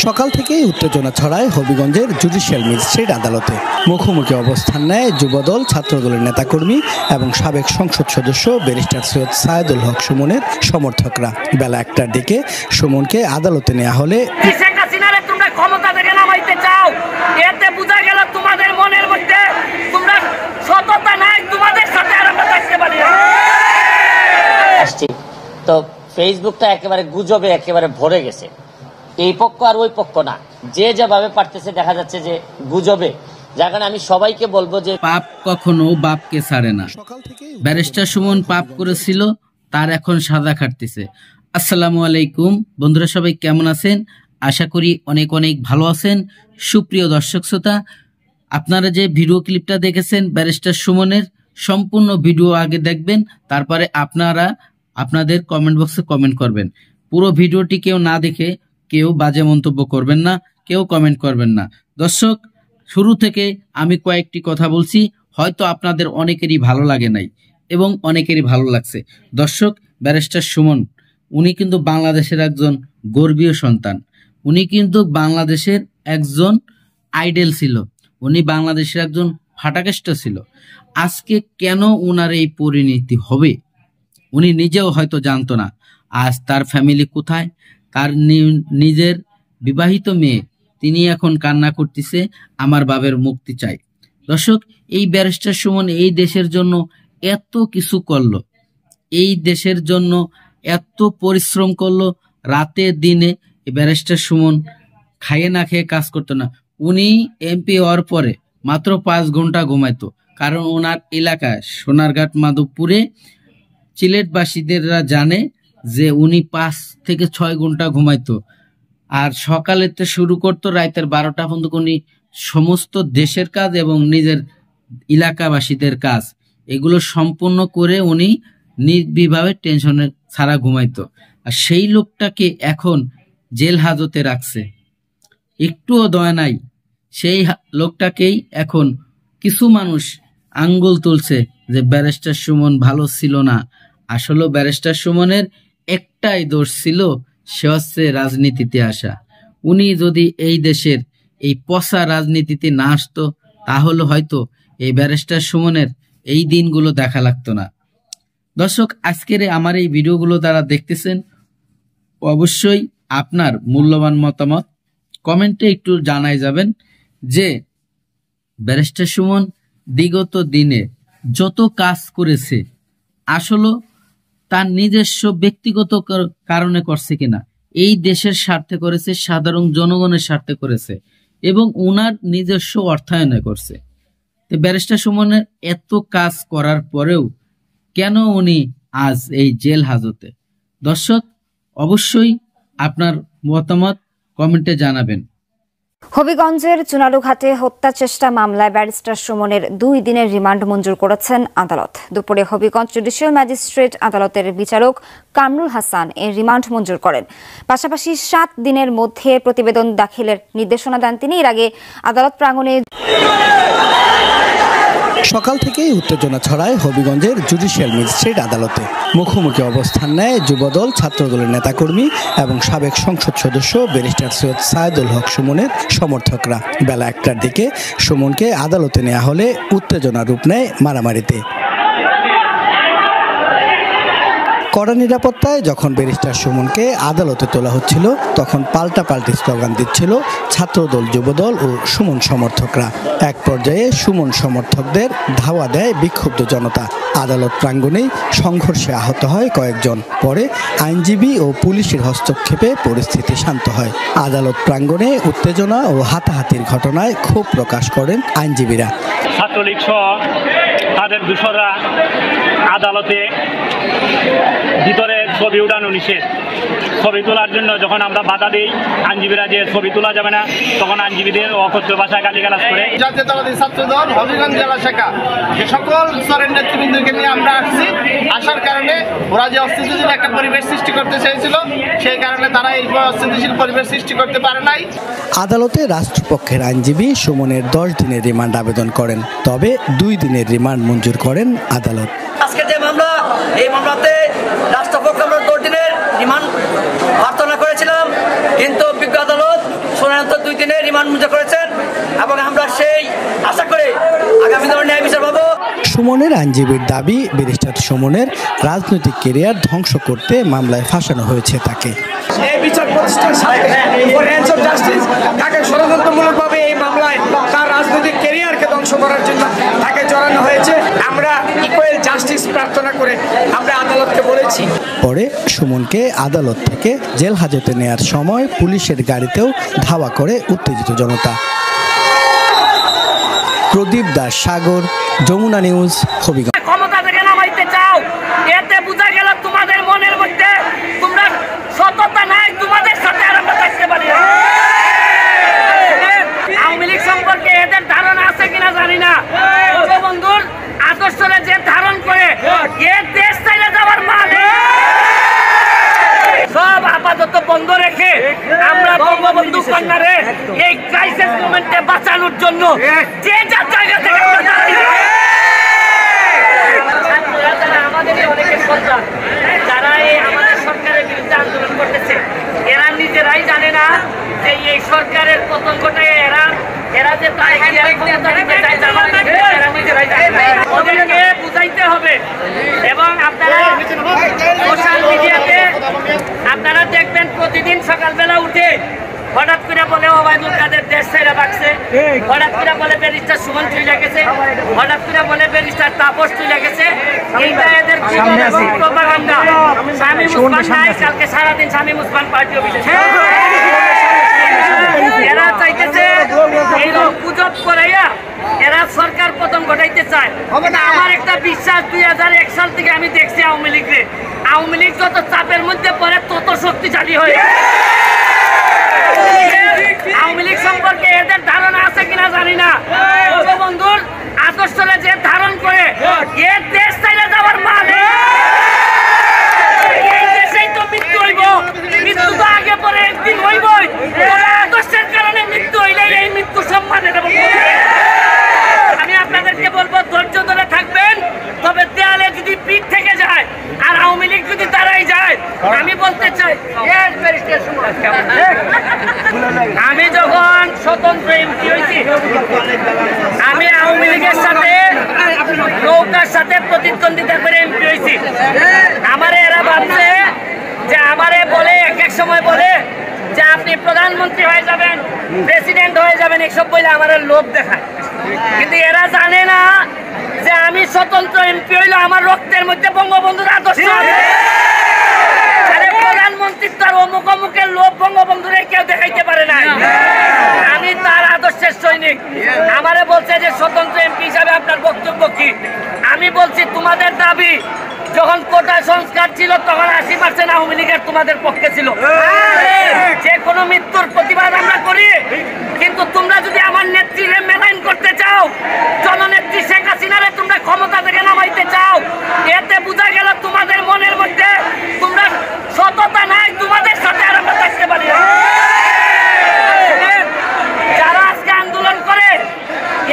সকাল থেকেই উত্তেজনা ছড়ায় হবিগঞ্জের জুডিশিয়াল ম্যাজিস্ট্রেট আদালতে। মুখোমুখি অবস্থান নেয় যুবদল, ছাত্রদলের নেতাকর্মী এবং সাবেক সংসদ সদস্য ব্যারিস্টার সৈয়দ সায়েদুল হক সুমনের সমর্থকরা। বেলা 1টার দিকে সুমনকে আদালতে নেওয়া হলে তো ফেসবুকটা একেবারে গুজবে একেবারে ভরে গেছে। এই পক্ষ আর ওই পক্ষ না, যে যেভাবে পারতেছে দেখা যাচ্ছে যে গুজবে। যার কারণে আমি সবাইকে বলবো যে পাপ কখনো বাপকে ছাড়ে না। ব্যারিস্টার সুমন পাপ করেছিল, তার এখন সাজা খাটতেছে। আসসালামু আলাইকুম বন্ধুরা, সবাই কেমন আছেন? আশা করি অনেক অনেক ভালো আছেন। সুপ্রিয় দর্শক শ্রোতা, আপনারা যে ভিডিও ক্লিপটা দেখেছেন ব্যারিস্টার সুমনের, সম্পূর্ণ ভিডিও আগে দেখবেন, তারপরে আপনাদের কমেন্ট বক্সে কমেন্ট করবেন। পুরো ভিডিওটি কেউ না দেখে কেউ বাজে মন্তব্য করবেন না, কেউ কমেন্ট করবেন না। দর্শক, শুরু থেকে আমি কয়েকটি কথা বলছি, হয়তো আপনাদের অনেকেরই ভালো লাগে নাই এবং অনেকেরই ভালো লাগছে। দর্শক, ব্যারিস্টার সুমন উনি কিন্তু বাংলাদেশের একজন গর্বীয় সন্তান। উনি কিন্তু বাংলাদেশের একজন আইডল ছিল, উনি বাংলাদেশের একজন ফাটাকেষ্ট ছিল। আজকে কেন উনার এই পরিণতি হবে উনি নিজেও হয়তো জানতো না। আজ তার ফ্যামিলি কোথায়, তার নিজের বিবাহিত মেয়ে, তিনি এখন কান্না করতেছে, আমার বাবার মুক্তি চাই। দর্শক, এই ব্যারিস্টার সুমন এই দেশের জন্য এত কিছু করলো, এই দেশের জন্য এত পরিশ্রম করলো, রাতে দিনে ব্যারিস্টার সুমন খাইয়ে না খেয়ে কাজ করতো না। উনি এমপি হওয়ার পরে মাত্র 5 ঘন্টা ঘুমাইতো, কারণ ওনার এলাকায় সোনারঘাট মাধবপুরে সিলেটবাসীদেররা জানে যে উনি 5 থেকে 6 ঘন্টা ঘুমাইতো। আর সকালেতে শুরু করতো, রাতের 12টা পর্যন্ত উনি সমস্ত দেশের কাজ এবং নিজের এলাকাবাসীদের কাজ এগুলো সম্পূর্ণ করে উনি নির্বিভাবে টেনশনে ছাড়া ঘুমাইতো। আর সেই লোকটাকে এখন জেল হাজতে রাখছে, একটুও দয়া নাই। সেই লোকটাকেই এখন কিছু মানুষ আঙ্গুল তুলছে যে ব্যারিস্টার সুমন ভালো ছিল না। আসলে ব্যারিস্টার সুমনের একটাই দোষ ছিল, সে হচ্ছে রাজনীতিতে আসা। উনি যদি এই দেশের এই পচা রাজনীতিতে না আসতো, তাহলে হয়তো এই ব্যারিস্টার সুমনের এই দিনগুলো দেখা লাগতো না। দর্শক, আজকের আমার এই ভিডিওগুলো যারা দেখতেছেন, অবশ্যই আপনার মূল্যবান মতামত কমেন্টে একটু জানাই যাবেন যে ব্যারিস্টার সুমন বিগত দিনে যত কাজ করেছে আসলে তার নিজস্ব ব্যক্তিগত কারণে করছে কিনা, এই দেশের স্বার্থে করেছে, সাধারণ জনগণের স্বার্থে করেছে এবং ওনার নিজস্ব অর্থায়নে করছে। তো ব্যারিস্টার সুমনের এত কাজ করার পরেও কেন উনি আজ এই জেল হাজতে? দর্শক, অবশ্যই আপনার মতামত কমেন্টে জানাবেন। হবিগঞ্জের চুনারুঘাটে হত্যা চেষ্টা মামলায় ব্যারিস্টার সুমনের 2 দিনের রিমান্ড মঞ্জুর করেছেন আদালত। দুপুরে হবিগঞ্জ জুডিশিয়াল ম্যাজিস্ট্রেট আদালতের বিচারক কামরুল হাসান এর রিমান্ড মঞ্জুর করেন। পাশাপাশি 7 দিনের মধ্যে প্রতিবেদন দাখিলের নির্দেশনা দেন তিনি। এর আগে আদালত প্রাঙ্গণে সকাল থেকেই উত্তেজনা ছড়ায় হবিগঞ্জের জুডিশিয়াল ম্যাজিস্ট্রেট আদালতে। মুখোমুখি অবস্থান নেয় যুবদল, ছাত্রদলের নেতাকর্মী এবং সাবেক সংসদ সদস্য ব্যারিস্টার সৈয়দ সায়েদুল হক সুমনের সমর্থকরা। বেলা 1টার দিকে সুমনকে আদালতে নেওয়া হলে উত্তেজনা রূপ নেয় মারামারিতে। কড়া নিরাপত্তায় যখন ব্যারিস্টার সুমনকে আদালতে তোলা হচ্ছিল, তখন পাল্টাপাল্টি স্লোগান দিচ্ছিল ছাত্রদল, যুবদল ও সুমন সমর্থকরা। এক পর্যায়ে সুমন সমর্থকদের ধাওয়া দেয় বিক্ষুব্ধ জনতা। আদালত প্রাঙ্গণেই সংঘর্ষে আহত হয় কয়েকজন। পরে আইনজীবী ও পুলিশের হস্তক্ষেপে পরিস্থিতি শান্ত হয়। আদালত প্রাঙ্গণে উত্তেজনা ও হাতাহাতির ঘটনায় ক্ষোভ প্রকাশ করেন আইনজীবীরা। ছাত্রলীগ সহ তাদের দোসররা আদালতে ভিতরে ছবি উঠানো নিষেধ। ছবি তোলার জন্য যখন আমরা বাধা দিই, আইনজীবীরা যে ছবি তোলা যাবে না, তখন আইনজীবীদের অকথ্য ভাষায় গালিগালাজ করে। জাতীয়তাবাদী ছাত্রদল হবিগঞ্জ জেলা শাখা যে সকল স্তরের নেতৃবৃন্দকে নিয়ে আমরা আসছি, আসার কারণে ওরা যে অস্থিতিশীল একটা পরিবেশ সৃষ্টি করতে চেয়েছিল, সেই কারণে তারা এই অস্থিতিশীল পরিবেশ সৃষ্টি করতে পারে নাই। আদালতে রাষ্ট্রপক্ষের আইনজীবী সুমনের 10 দিনের রিমান্ড আবেদন করেন, তবে 2 দিনের রিমান্ড মঞ্জুর করেন আদালত। আজকে যে মামলা, এই মামলাতে রাষ্ট্রপক্ষ আমরা 10 দিনের রিমান্ড প্রার্থনা করেছিলাম, কিন্তু বিজ্ঞ আদালত রিমান্ড মঞ্জুর করেছেন এবং আমরা সেই আশা করে আগামী দিনে ন্যায় বিচার পাবো। সুমনের আইনজীবীর দাবি, ব্যারিস্টার সুমনের রাজনৈতিক ক্যারিয়ার ধ্বংস করতে মামলায় ফাঁসানো হয়েছে তাকে। এই বিচার প্রতিষ্ঠান ফরেন্স অফ জাস্টিস তাকে ষড়যন্ত্রমূলকভাবে এই মামলায় তার রাজনৈতিক ক্যারিয়ারকে ধ্বংস করার জন্য তাকে জড়ানো হয়েছে। আমরা ইকুয়াল জাস্টিস প্রার্থনা করে আমরা আদালতকে বলেছি। পরে সুমনকে আদালত থেকে জেল হাজতে নেয়ার সময় পুলিশের গাড়িতেও ধাওয়া করে উত্তেজিত জনতা। প্রদীপ দাস সাগর, যমুনা নিউজ, হবিগঞ্জ। ক্ষমতা থেকে নামাইতে চাও, এতে বোঝা গেল তোমাদের মনের মধ্যে তোমরা সততা নাই, তোমাদের সাথে আর আমরা থাকতে পারি না। আওয়ামী লীগ সম্পর্কে এদের ধারণা আছে কিনা জানি না। বঙ্গবন্ধুর আদর্শরে যে ধারণ করে এ দেশ চাইলে যাওয়ার মানে সব আপাতত বন্ধ রেখে আমরা বঙ্গবন্ধু কন্যারে এই ক্রাইসিস মোমেন্টে বাঁচানোর জন্য যে যার জায়গা থেকে আমাদের অনেকের সন্তান যারা এই আমাদের সরকারের বিরুদ্ধে আন্দোলন করতেছে, এরা নিজেরাই জানে না যে এই সরকারের পতন ঘটায় এরা যে ওদেরকে বুঝাইতে হবে। এবং আপনারা সোশ্যাল মিডিয়াতে আপনারা দেখবেন প্রতিদিন সকালবেলা উঠে হঠাৎ করে বলে ওবায়দুল কাদের দেশ ছেড়ে বাঁচছে, হঠাৎ করে বলে ব্যারিস্টার সুমন চলে গেছে, হঠাৎ করে বলে ব্যারিস্টার তাপস চলে গেছে। এইটা এদের প্রপাগান্ডা। শামীম ওসমান নাই, কালকে সারাদিন শামীম ওসমান পার্টি অফিসে। এরা চাইতেছে এইরকম গুজব করাইয়া এরা সরকার পতন ঘটাইতে চায়। আমার একটা বিশ্বাস, 2001 সাল থেকে আমি দেখছি আওয়ামী লীগকে, আওয়ামী লীগ যত চাপের মধ্যে পড়ে তত শক্তিশালী হয়ে। আওয়ামী লীগ সম্পর্কে এদের ধারণা আছে কিনা জানি না। বঙ্গবন্ধুর আদর্শরে যে ধারণ করে এ দেশ চাইলে যাওয়ার মানে এই দেশেই তো মৃত্যু হইব, মৃত্যু তো আগে পরে একদিন হইবই। আদর্শের কারণে মৃত্যু হইলে এই মৃত্যু সম্মানে দেব। আমি আপনাদেরকে বলবো ধৈর্য ধরে থাকবেন, তবে দেয়ালে যদি পিঠ থেকে যায় আর আওয়ামী লীগ যদি দাঁড়াই যায়, আমি বলতে চাই আমি যখন স্বতন্ত্র এমপি হয়েছি, আমি আওয়ামী লীগের সাথে নৌকার সাথে প্রতিদ্বন্দ্বিতা করে এমপি হয়েছি। আমারে এরা ভাবছে যে আমারে বলে এক সময় বলে যে আপনি প্রধানমন্ত্রী হয়ে যাবেন, প্রেসিডেন্ট হয়ে যাবেন, এসব বলে আমার লোভ দেখায়। কিন্তু এরা জানে না যে আমি স্বতন্ত্র এমপি হইলে আমার রক্তের মধ্যে বঙ্গবন্ধুর আদর্শ। প্রধানমন্ত্রীর তার অমুক অমুকের লোভ বঙ্গবন্ধুরে কেউ দেখাইতে পারে না। আমি তার আদর্শের সৈনিক। আমারে বলছে যে স্বতন্ত্র এমপি হিসাবে আপনার বক্তব্য কি? আমি বলছি তোমাদের দাবি যখন কোটা সংস্কার ছিল তখন 80% আওয়ামী লীগের তোমাদের পক্ষে ছিল। যে কোনো মৃত্যুর প্রতিবাদ আমরা করি, কিন্তু তোমরা যদি আমার নেত্রীরে মেলাইন করতে চাও, জননেত্রী শেখ হাসিনারে তোমরা ক্ষমতা থেকে নামাইতে চাও, এতে বোঝা গেল তোমাদের মনের মধ্যে তোমরা সততা নাই, তোমাদের সাথে আর আমরা থাকতে পারি না। যারা আজকে আন্দোলন করে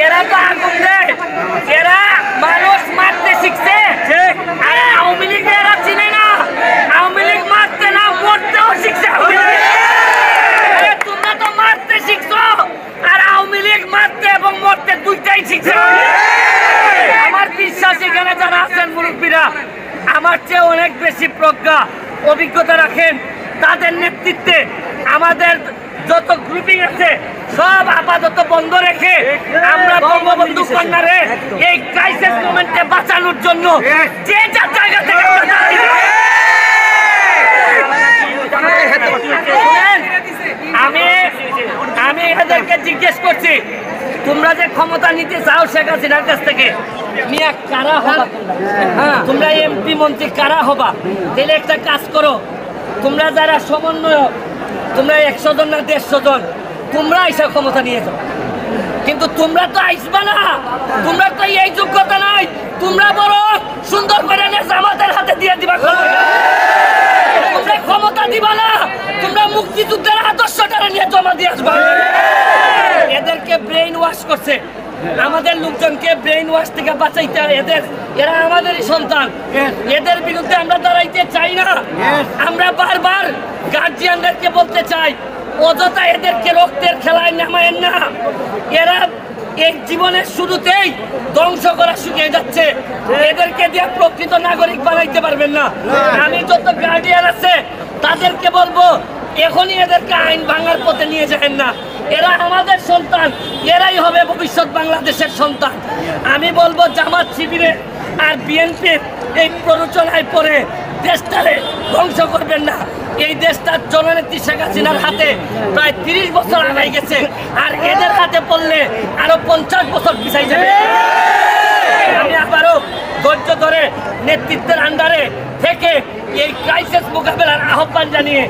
এরা তো আগুন দেয়, এরা মানুষ মারতে শিখছে। আওয়ামী লীগ এরা চিনে না, আওয়ামী লীগ মারতে না মরতেও শিখছে। তোমরা তো মারতে শিখছো, আর আওয়ামী লীগ মারতে এবং মরতে দুইটাই শিখছে। আমার বিশ্বাস এখানে যারা আছেন মুরব্বীরা আমার চেয়ে অনেক বেশি প্রজ্ঞা অভিজ্ঞতা রাখেন। তাদের নেতৃত্বে আমাদের যত গ্রুপিং আছে সব আপাতত বন্ধ রেখে আমরা বঙ্গবন্ধু কন্যারে এই ক্রাইসিস মোমেন্টে বাঁচানোর জন্য যে যার জায়গা থেকে আমি এদেরকে জিজ্ঞেস করছি, তোমরা যে ক্ষমতা নিতে চাও শেখ হাসিনার কাছ থেকে, মিয়া কারা হবা? তোমরা এমপি মন্ত্রী কারা হবা? তাহলে একটা কাজ করো, তোমরা যারা সমন্বয়ক, তোমরা 100 জন না 150 জন, তোমরা এসব ক্ষমতা নিয়ে যাও। কিন্তু তোমরা তো আইসবা না, তোমরা তো এই যোগ্যতা নাই। তোমরা বড় সুন্দর করে জামাতের হাতে দিয়ে দিবা ক্ষমতা। তোমরা ক্ষমতা দিবা না, তোমরা মুক্তিযুদ্ধের আদর্শটা নিয়ে জমা দিয়ে আসবা। এদেরকে ব্রেইন ওয়াশ করছে, আমাদের লোকজনকে ব্রেইন ওয়াশ থেকে বাঁচাইতে। এরা আমাদেরই সন্তান, এদের বিরুদ্ধে আমরা দাঁড়াইতে চাই না। আমরা বারবার গার্জিয়ানদেরকে বলতে চাই, অযথা এদেরকে রক্তের খেলায় নামায়েন না। এরা এই জীবনের শুরুতেই ধ্বংস করা শুকিয়ে যাচ্ছে। এদেরকে দিয়ে প্রকৃত নাগরিক বানাইতে পারবেন না। আমি যত গার্ডিয়ান আছে তাদেরকে বলবো এখনই এদেরকে আইন ভাঙার পথে নিয়ে যাবেন না। এরা আমাদের সন্তান, এরাই হবে ভবিষ্যৎ বাংলাদেশের সন্তান। আমি বলবো জামাত শিবিরের আর বিএনপির এই প্ররোচনায় পড়ে দেশটারে ধ্বংস করবেন না। এই দেশটার জননেত্রী শেখ হাসিনার হাতে প্রায় 30 বছর আগাই গেছে, আর এদের হাতে পড়লে আরো 50 বছর পিছাই যাবে। আমি আবারও ধৈর্য ধরে নেতৃত্বের আন্ডারে থেকে এই ক্রাইসিস মোকাবেলার আহ্বান জানিয়ে